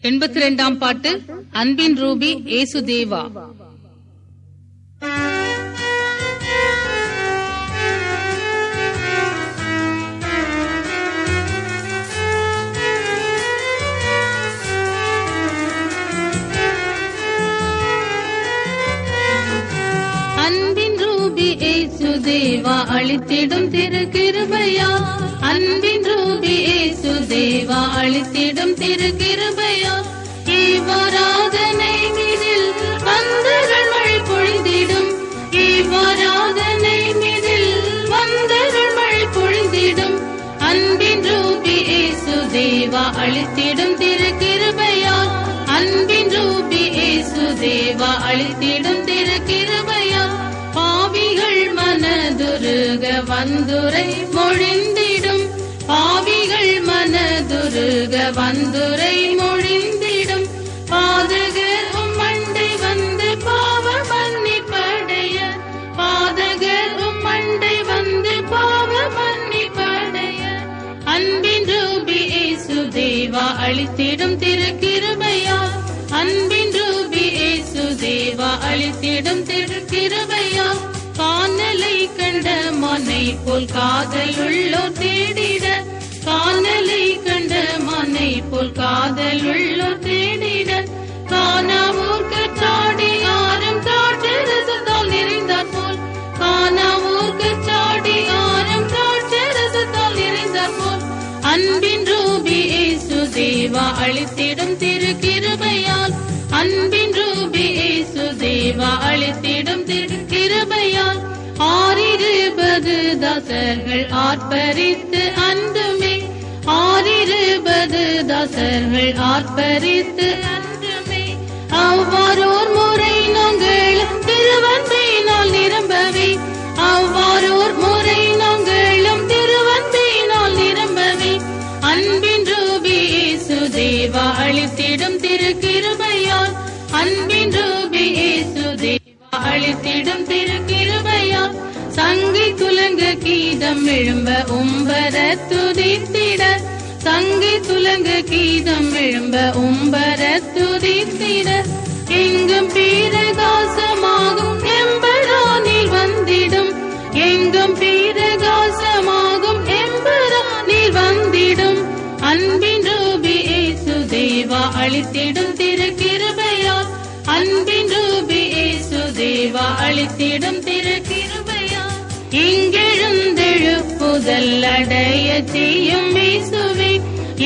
82ஆம் பாட்டு. அன்பின் ரூபி ஏசுதேவா. அன்பின் ரூபி ஏசுதேவா அளித்திடும் திரு கிருபையா. அன்பின் ரூபி ஏசுதேவா அளித்திடும் திரு கிருபையா. இவ்வாராதனை மீதில் வந்தருள் மழை பொழிந்திடும். இவ்வாராதனை மீதில் வந்தருள் மழை பொழிந்திடும். அன்பின் ரூபி ஏசுதேவா அளித்திடும் திரு கிருபையா. அன்பின் ரூபி ஏசுதேவா அளித்திடும் திரு கிருபையா. பாவிகள் மனதுருக வந்துரை மொழிந்திடும். பாவிகள் மனதுருக வந்துரை மொழிந்திடும். பாதகர் உம்மண்டை வந்து பாவ மன்னிப்படைய. பாதகர் உம்மண்டை வந்து பாவ மன்னிப்படைய. அன்பின் ரூபி ஏசுதேவா அளித்திடும் திரு கிருபையா. அன்பின் ரூபி ஏசுதேவா அளித்திடும் திரு கிருபையா. காணலை கண்ட மனை போல் காதலுள்ளோர் தேடிட. காணலை கண்ட மனை போல் காதலுள்ளோர் தேடிட. காணாவூர் கற்றாடி ஆரம் திராட்சரசத்தால் நிறைந்தார் போல். காணாவூர் கற்றாடி ஆரம் திராட்சரசத்தால் நிறைந்தார் போல். அன்பின் ரூபி ஏசுதேவா அளித்திடும் திரு கிருபையால். அன்பின் ரூபி ஏசுதேவா அளித்திடும் திரு கிருபையால். 620 தாசர்கள் ஆர்ப்பரித்து அன்றுமே. 620 தாசர்கள் ஆர்ப்பரித்து அன்றுமே. அவ்வாறோர் முறை நாங்களும் திருவன்பினால் நிரம்பவே. அவ்வாறோர் முறை நாங்களும் திருவன்பினால் நிரம்பவே. அன்பின் ரூபி ஏசுதேவா அளித்திடும் திரு கிருபையால். அன்பின் ரூபி ஏசுதேவா அளித்திடும் திரு கிருபையால். சங்கை துலங்க கீதம் எழும்ப உம்பர துதித்திட. சங்கை துலங்க கீதம் எழும்ப உம்பர துதித்திட. எங்கும் பிரகாசமாகும் எம்பரானில் வந்திடும். எங்கும் பிரகாசமாகும் எம்பரானில் வந்திடும். அன்பின் ரூபி ஏசுதேவா அளித்திடும் திரு கிருபையால். அன்பின் ரூபி ஏசுதேவா அளித்திடும் திரு கிருபையால். இங்கெழுந்தெழுப்புதல் அடைய செய்யும் இயேசுவே.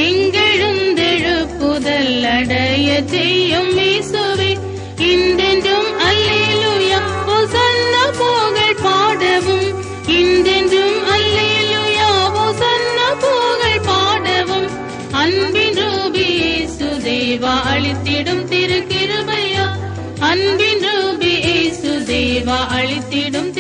இங்கெழுந்தெழுப்புதல் அடைய செய்யும் இயேசுவே. இன்றென்றும் அல்லேலூயா ஹோசன்னா புகழ் பாடவும். இன்றென்றும் அல்லேலூயா ஹோசன்னா புகழ் பாடவும். அன்பின் ரூபி ஏசுதேவா அளித்திடும் திரு கிருபையா. அன்பின் ரூபி ஏசுதேவா அளித்திடும்